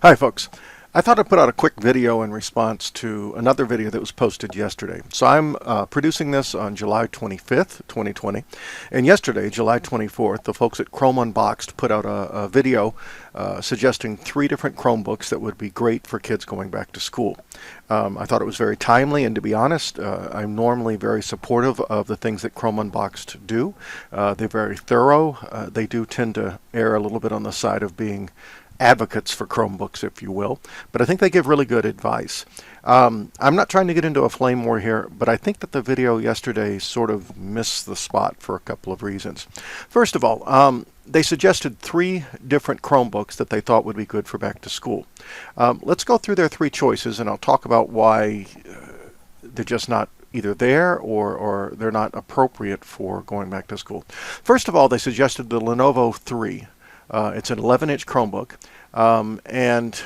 Hi folks. I thought I'd put out a quick video in response to another video that was posted yesterday. So I'm producing this on July 25th, 2020. And yesterday, July 24th, the folks at Chrome Unboxed put out a video suggesting 3 different Chromebooks that would be great for kids going back to school. I thought it was very timely, and to be honest, I'm normally very supportive of the things that Chrome Unboxed do. They're very thorough. They do tend to err a little bit on the side of being advocates for Chromebooks, if you will, but I think they give really good advice. I'm not trying to get into a flame war here, but I think that the video yesterday sort of missed the spot for a couple of reasons. First of all, they suggested 3 different Chromebooks that they thought would be good for back to school. Let's go through their 3 choices, and I'll talk about why they're just not either there or they're not appropriate for going back to school. First of all, they suggested the Lenovo 3. It's an 11-inch Chromebook, and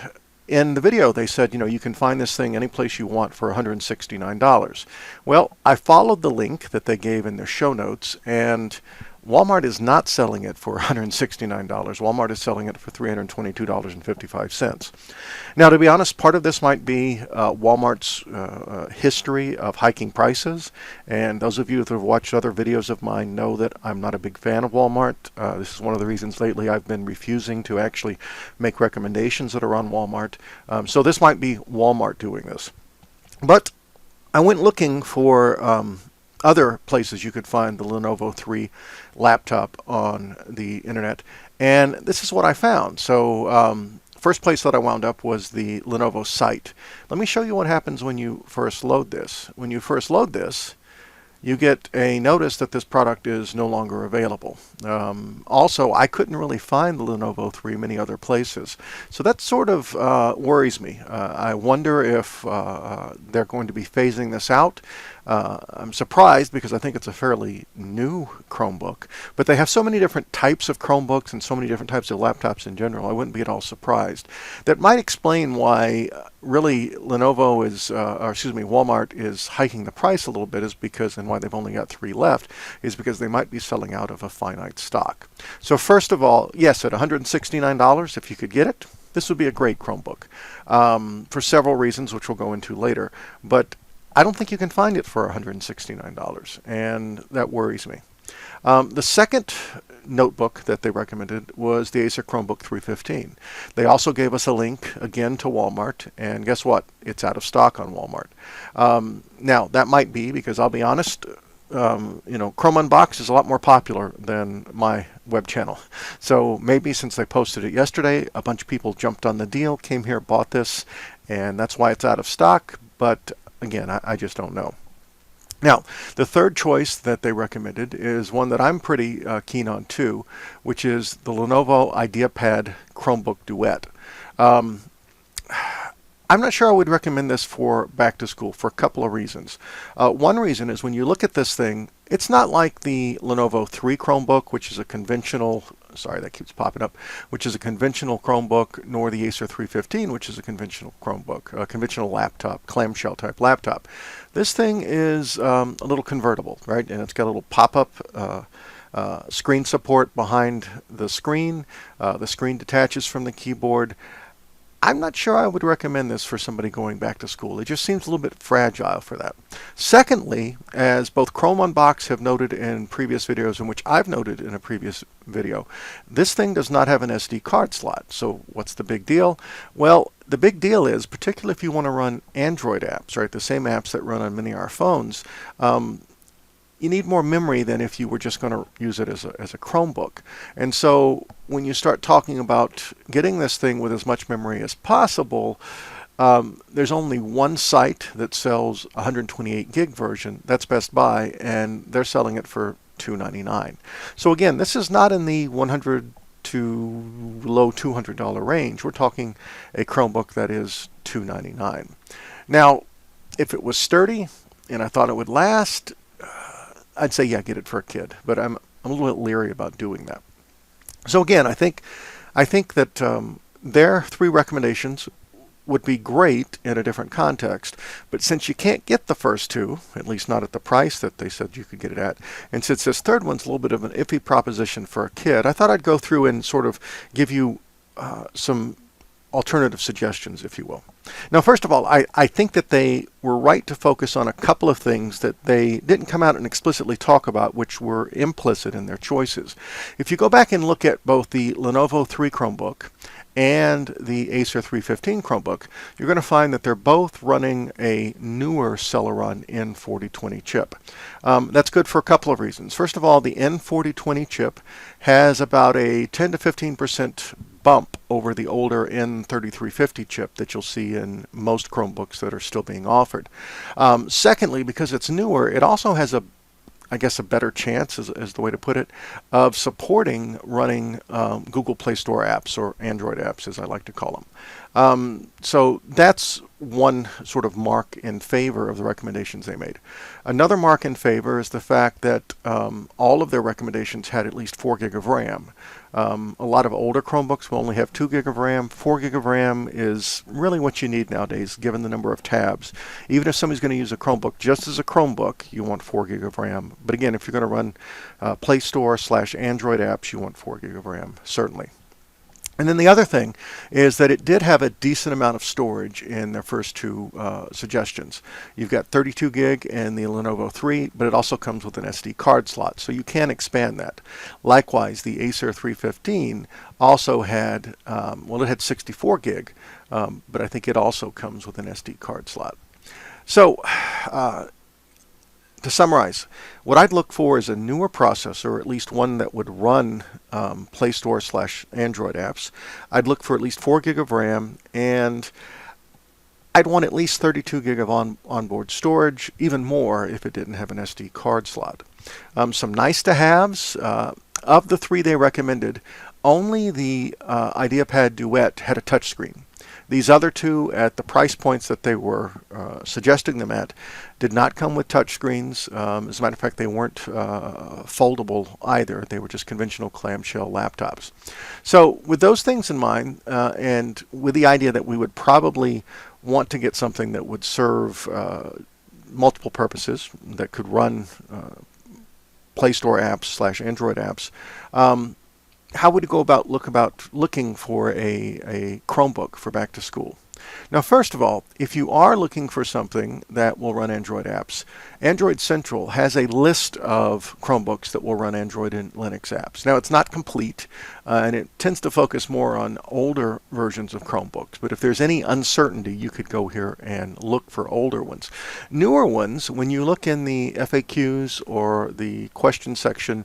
in the video they said, you can find this thing any place you want for $169. Well, I followed the link that they gave in their show notes, and Walmart is not selling it for $169. Walmart is selling it for $322.55. Now, to be honest, part of this might be Walmart's history of hiking prices. And those of you that have watched other videos of mine know that I'm not a big fan of Walmart. This is one of the reasons lately I've been refusing to actually make recommendations that are on Walmart. So this might be Walmart doing this. But I went looking for other places you could find the Lenovo 3 laptop on the internet, and this is what I found. So first place that I wound up was the Lenovo site. Let me show you what happens when you first load this. When you first load this, you get a notice that this product is no longer available. Also, I couldn't really find the Lenovo 3 many other places. So that sort of worries me. I wonder if they're going to be phasing this out. I'm surprised because I think it's a fairly new Chromebook. But they have so many different types of Chromebooks and so many different types of laptops in general, I wouldn't be at all surprised. That might explain why really Lenovo is, Walmart is hiking the price a little bit, is because, and why they've only got 3 left, is because they might be selling out of a finite stock. So first of all, yes, at $169, if you could get it, this would be a great Chromebook for several reasons, which we'll go into later. But I don't think you can find it for $169, and that worries me. The second notebook that they recommended was the Acer Chromebook 315. They also gave us a link again to Walmart, and guess what? It's out of stock on Walmart. Now that might be because, I'll be honest, Chrome Unboxed is a lot more popular than my web channel. So maybe since they posted it yesterday, a bunch of people jumped on the deal, came here, bought this, and that's why it's out of stock. But again, I just don't know. Now, the third choice that they recommended is one that I'm pretty keen on too, which is the Lenovo IdeaPad Chromebook Duet. I'm not sure I would recommend this for back to school for a couple of reasons. One reason is when you look at this thing, it's not like the Lenovo 3 Chromebook, which is a conventional, sorry, that keeps popping up, which is a conventional Chromebook, nor the Acer 315, which is a conventional Chromebook, a conventional laptop, clamshell type laptop. This thing is a little convertible, right? And it's got a little pop-up screen support behind the screen. The screen detaches from the keyboard. I'm not sure I would recommend this for somebody going back to school. It just seems a little bit fragile for that. Secondly, as both Chrome Unboxed have noted in previous videos, and which I've noted in a previous video, this thing does not have an SD card slot. So what's the big deal? Well, the big deal is, particularly if you want to run Android apps, right, the same apps that run on many of our phones, you need more memory than if you were just going to use it as a Chromebook. And so when you start talking about getting this thing with as much memory as possible, there's only one site that sells 128 gig version. That's Best Buy, and they're selling it for $299. So again, this is not in the $100 to low $200 range. We're talking a Chromebook that is $299. Now, if it was sturdy and I thought it would last, I'd say, yeah, get it for a kid, but I'm a little bit leery about doing that. So again, I think that their 3 recommendations would be great in a different context, but since you can't get the first 2, at least not at the price that they said you could get it at, and since this third one's a little bit of an iffy proposition for a kid, I thought I'd go through and sort of give you some alternative suggestions, if you will. Now, first of all, I think that they were right to focus on a couple of things that they didn't come out and explicitly talk about, which were implicit in their choices. If you go back and look at both the Lenovo 3 Chromebook and the Acer 315 Chromebook, you're going to find that they're both running a newer Celeron N4020 chip. That's good for a couple of reasons. First of all, the N4020 chip has about a 10 to 15% bump over the older N3350 chip that you'll see in most Chromebooks that are still being offered. Secondly, because it's newer, it also has I guess a better chance, is the way to put it, of supporting running Google Play Store apps, or Android apps as I like to call them. So that's one sort of mark in favor of the recommendations they made. Another mark in favor is the fact that all of their recommendations had at least 4 gig of RAM. A lot of older Chromebooks will only have 2 gig of RAM. 4 gig of RAM is really what you need nowadays, given the number of tabs. Even if somebody's going to use a Chromebook just as a Chromebook, you want 4 gig of RAM. But again, if you're going to run Play Store / Android apps, you want 4 gig of RAM, certainly. And then the other thing is that it did have a decent amount of storage in their first two suggestions. You've got 32 gig in the Lenovo 3, but it also comes with an SD card slot, so you can expand that. Likewise, the Acer 315 also had, well, it had 64 gig, but I think it also comes with an SD card slot. So, to summarize, what I'd look for is a newer processor, or at least one that would run Play Store / Android apps. I'd look for at least 4 gig of RAM, and I'd want at least 32 gig of onboard storage, even more if it didn't have an SD card slot. Some nice to haves, of the 3 they recommended, only the IdeaPad Duet had a touchscreen. These other 2, at the price points that they were suggesting them at, did not come with touchscreens. As a matter of fact, they weren't foldable either. They were just conventional clamshell laptops. So with those things in mind, and with the idea that we would probably want to get something that would serve multiple purposes, that could run Play Store apps / Android apps, how would you go about looking for a Chromebook for back to school? Now, first of all, if you are looking for something that will run Android apps, Android Central has a list of Chromebooks that will run Android and Linux apps. Now, it's not complete, and it tends to focus more on older versions of Chromebooks, but if there's any uncertainty, you could go here and look for older ones. Newer ones, when you look in the FAQs or the question section,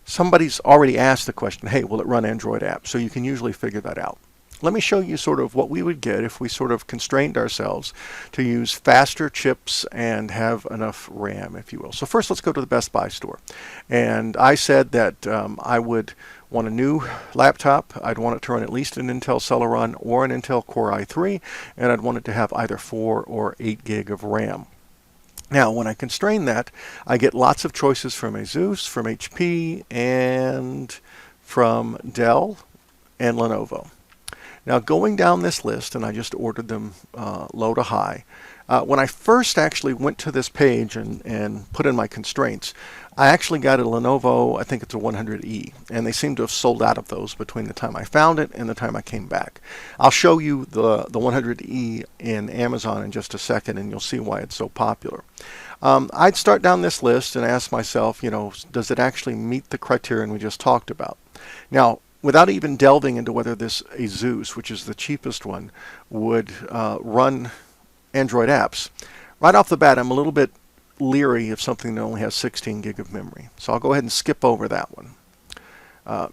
somebody's already asked the question, hey, will it run Android apps? So you can usually figure that out. Let me show you sort of what we would get if we sort of constrained ourselves to use faster chips and have enough RAM, if you will. So first, let's go to the Best Buy store. And I said that I would want a new laptop. I'd want it to run at least an Intel Celeron or an Intel Core i3, and I'd want it to have either 4 or 8 gig of RAM. Now, when I constrain that, I get lots of choices from Asus, from HP, and from Dell and Lenovo. Now, going down this list, and I just ordered them low to high, when I first actually went to this page and put in my constraints, I actually got a Lenovo, I think it's a 100E, and they seem to have sold out of those between the time I found it and the time I came back. I'll show you the 100E in Amazon in just a second, and you'll see why it's so popular. I'd start down this list and ask myself, you know, does it actually meet the criterion we just talked about? Now, without even delving into whether this Asus, which is the cheapest one, would run Android apps, right off the bat, I'm a little bit leery of something that only has 16 gig of memory. So I'll go ahead and skip over that one.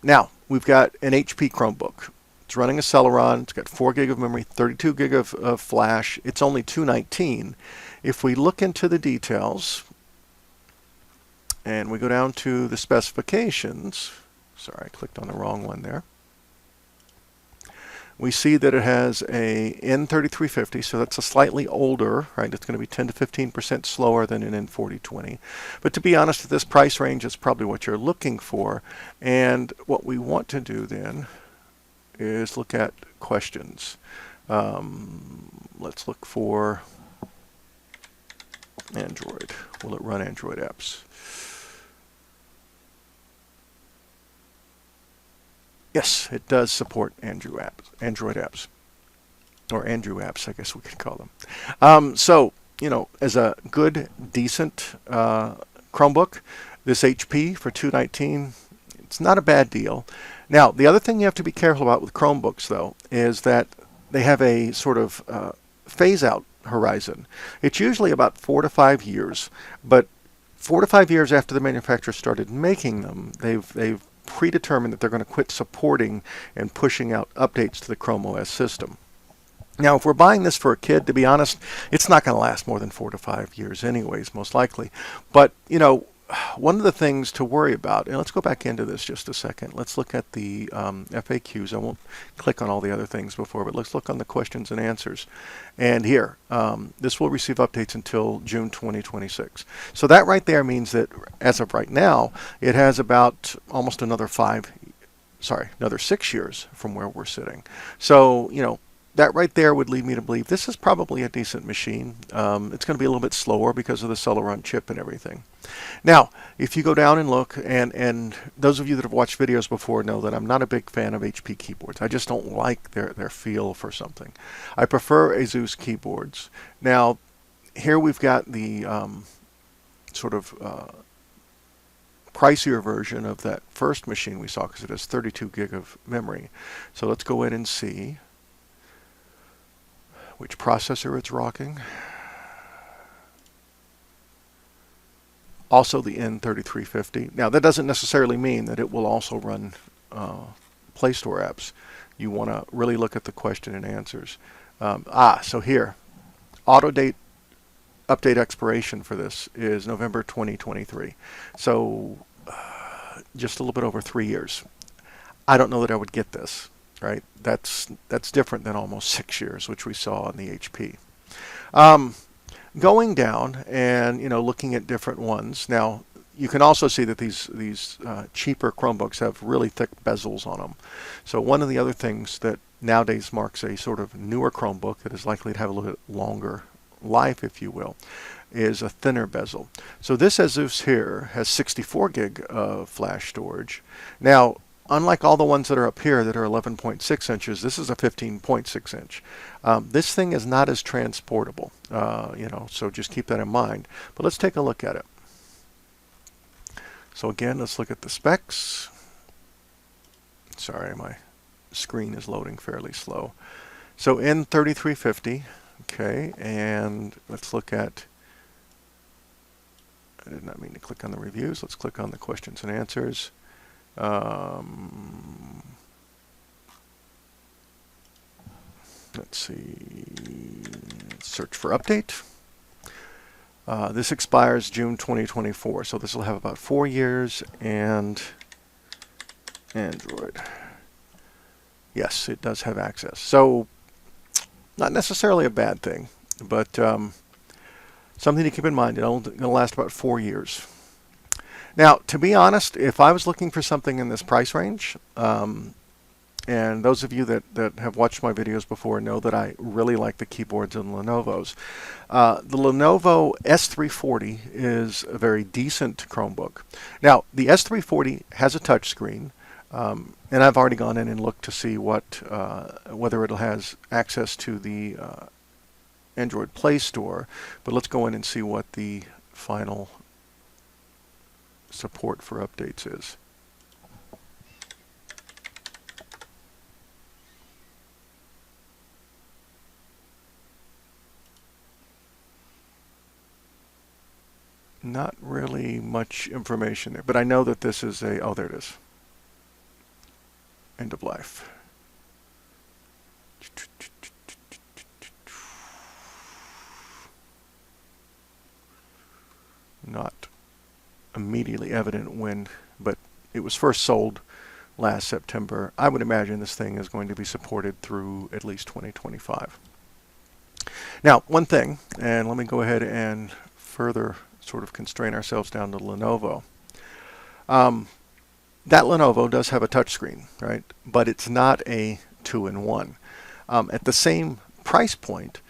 Now, we've got an HP Chromebook. It's running a Celeron. It's got 4 gig of memory, 32 gig of flash. It's only $219. If we look into the details and we go down to the specifications, sorry, I clicked on the wrong one there. We see that it has a N3350, so that's a slightly older, right? It's going to be 10 to 15% slower than an N4020. But to be honest, at this price range, it's probably what you're looking for. And what we want to do then is look at questions. Let's look for Android. Will it run Android apps? Yes, it does support Android apps. or Andrew apps, I guess we could call them. So, you know, as a good, decent Chromebook, this HP for $219, it's not a bad deal. Now, the other thing you have to be careful about with Chromebooks, though, is that they have a sort of phase-out horizon. It's usually about 4 to 5 years, but 4 to 5 years after the manufacturer started making them, they've predetermined that they're going to quit supporting and pushing out updates to the Chrome OS system. Now, if we're buying this for a kid, to be honest, it's not going to last more than 4 to 5 years anyways, most likely. But, you know, one of the things to worry about, and let's go back into this just a second. Let's look at the FAQs. I won't click on all the other things before, but let's look on the questions and answers. And here, this will receive updates until June 2026. So that right there means that as of right now, it has about almost another 6 years from where we're sitting. So, you know, that right there would lead me to believe this is probably a decent machine. It's going to be a little bit slower because of the Celeron chip and everything. Now, if you go down and look, and those of you that have watched videos before know that I'm not a big fan of HP keyboards. I just don't like their feel for something. I prefer Asus keyboards. Now, here we've got the sort of pricier version of that first machine we saw because it has 32 gig of memory. So let's go in and see which processor it's rocking. Also the N3350. Now that doesn't necessarily mean that it will also run Play Store apps. You want to really look at the question and answers. So here, auto date update expiration for this is November 2023. So just a little bit over 3 years. I don't know that I would get this. Right, that's different than almost 6 years, which we saw on the HP. Going down and looking at different ones. Now you can also see that these cheaper Chromebooks have really thick bezels on them. So one of the other things that nowadays marks a sort of newer Chromebook that is likely to have a little bit longer life, if you will, is a thinner bezel. So this Asus here has 64 gig of flash storage. Now, unlike all the ones that are up here that are 11.6 inches, this is a 15.6 inch. This thing is not as transportable, so just keep that in mind. But let's take a look at it. So again, let's look at the specs. Sorry, my screen is loading fairly slow. So N3350, okay, and let's look at, I did not mean to click on the reviews. Let's click on the questions and answers. Let's see, search for update. This expires June 2024, so this will have about 4 years. And Android, yes, it does have access, so not necessarily a bad thing, but something to keep in mind. It'll last about 4 years. Now, to be honest, if I was looking for something in this price range, and those of you that have watched my videos before know that I really like the keyboards and Lenovo's. The Lenovo S340 is a very decent Chromebook. Now, the S340 has a touchscreen, and I've already gone in and looked to see whether it has access to the Android Play Store, but let's go in and see what the final support for updates is. Not really much information there, but I know that this is oh, there it is. End of life. Not immediately evident when, but it was first sold last September. I would imagine this thing is going to be supported through at least 2025. Now, one thing, and let me go ahead and further sort of constrain ourselves down to Lenovo. That Lenovo does have a touchscreen, right? But it's not a 2-in-1. At the same price point,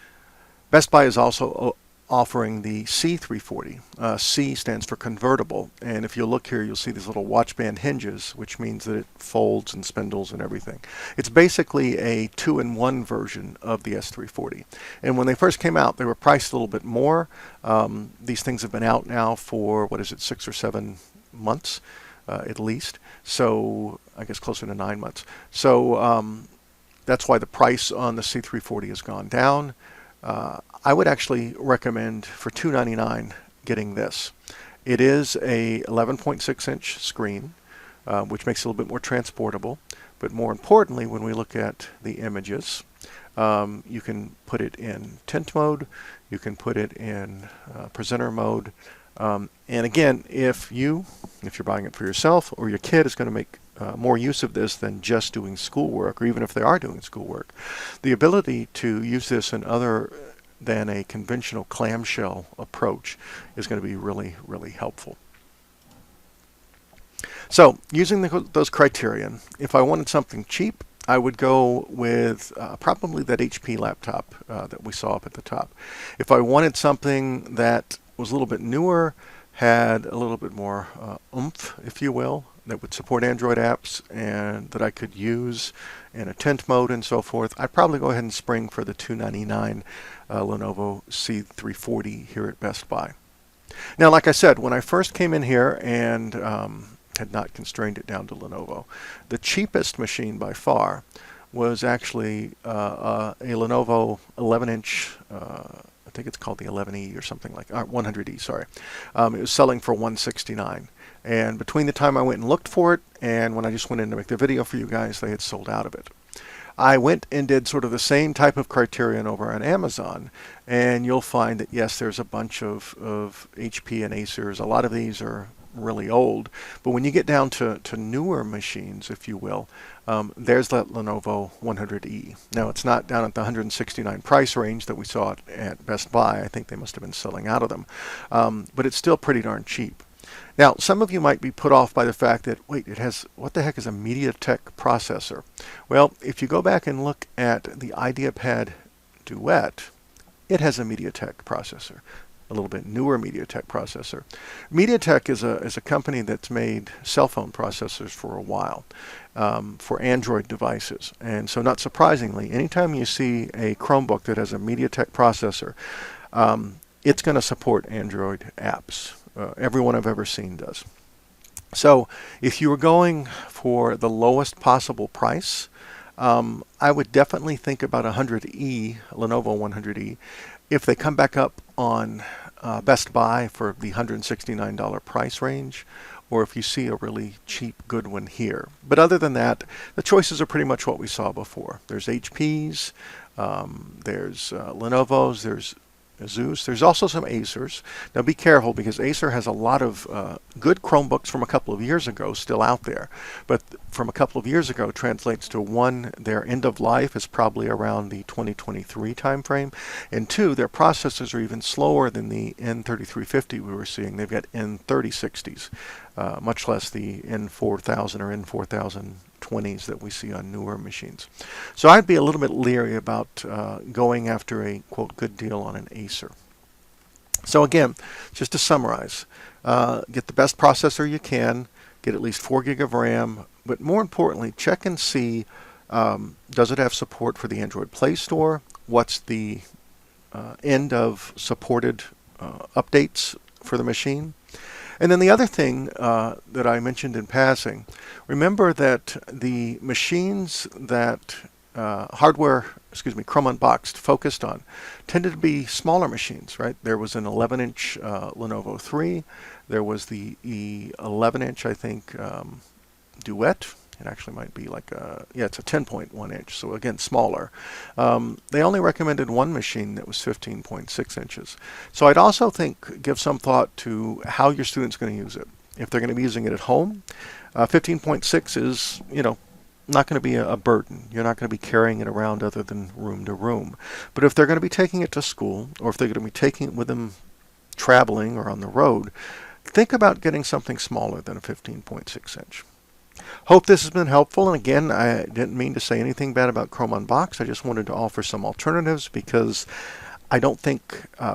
Best Buy is also offering the C340. C stands for convertible, and if you look here, you'll see these little watch band hinges, which means that it folds and spindles and everything. It's basically a 2-in-1 version of the S340. And when they first came out, they were priced a little bit more. These things have been out now for, 6 or 7 months at least. So I guess closer to 9 months. So that's why the price on the C340 has gone down. I would actually recommend for $299 getting this. It is a 11.6-inch screen, which makes it a little bit more transportable. But more importantly, when we look at the images, you can put it in tint mode, you can put it in presenter mode, and again, if you're buying it for yourself or your kid is going to make more use of this than just doing schoolwork, or even if they are doing schoolwork, the ability to use this in other than a conventional clamshell approach is going to be really, really helpful. So using those criterion, if I wanted something cheap, I would go with probably that HP laptop that we saw up at the top. If I wanted something that was a little bit newer, had a little bit more oomph, if you will, that would support Android apps and that I could use in a tint mode and so forth, I'd probably go ahead and spring for the $299 Lenovo C340 here at Best Buy. Now, like I said, when I first came in here and had not constrained it down to Lenovo, the cheapest machine by far was actually a Lenovo 11-inch, I think it's called the 11E or something like 100E, sorry. It was selling for $169. And between the time I went and looked for it and when I just went in to make the video for you guys, they had sold out of it. I went and did sort of the same type of criterion over on Amazon, and you'll find that yes, there's a bunch of HP and Acers. A lot of these are really old, but when you get down to newer machines, if you will, there's that Lenovo 100E. Now, it's not down at the $169 price range that we saw at Best Buy. I think they must have been selling out of them, but it's still pretty darn cheap. Now, some of you might be put off by the fact that, wait, it has, what the heck is a MediaTek processor? Well, if you go back and look at the IdeaPad Duet, it has a MediaTek processor, a little bit newer MediaTek processor. MediaTek is a company that's made cell phone processors for a while for Android devices. And so not surprisingly, anytime you see a Chromebook that has a MediaTek processor, it's going to support Android apps. Every one I've ever seen does. So if you were going for the lowest possible price, I would definitely think about 100E, Lenovo 100E. If they come back up on Best Buy for the $169 price range, or if you see a really cheap good one here. But other than that, the choices are pretty much what we saw before. There's HPs, there's Lenovo's, there's Asus. There's also some Acers. Now be careful because Acer has a lot of good Chromebooks from a couple of years ago still out there. But from a couple of years ago translates to one, their end of life is probably around the 2023 timeframe. And two, their processors are even slower than the N3350 we were seeing. They've got N3060s, much less the N4000 or N4020s that we see on newer machines. So I'd be a little bit leery about going after a, quote, good deal on an Acer. So again, just to summarize, get the best processor you can, get at least 4 gig of RAM, but more importantly, check and see, does it have support for the Android Play Store? What's the end of supported updates for the machine? And then the other thing that I mentioned in passing, remember that the machines that Chrome Unboxed focused on tended to be smaller machines, right? There was an 11-inch Lenovo 3. There was the 11-inch, I think, Duet. It actually might be like it's a 10.1 inch, so again, smaller. They only recommended one machine that was 15.6 inches. So I'd also give some thought to how your student's going to use it. If they're going to be using it at home, 15.6 is, not going to be a burden. You're not going to be carrying it around other than room to room. But if they're going to be taking it to school, or if they're going to be taking it with them traveling or on the road, think about getting something smaller than a 15.6 inch. Hope this has been helpful, and again, I didn't mean to say anything bad about Chrome Unboxed. I just wanted to offer some alternatives because I don't think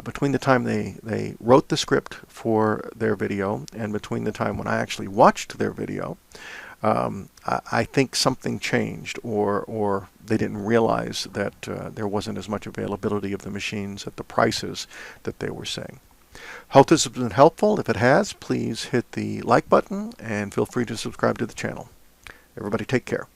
between the time they wrote the script for their video and between the time when I actually watched their video, I think something changed, or they didn't realize that there wasn't as much availability of the machines at the prices that they were saying. Hope this has been helpful. If it has, please hit the like button and feel free to subscribe to the channel. Everybody take care.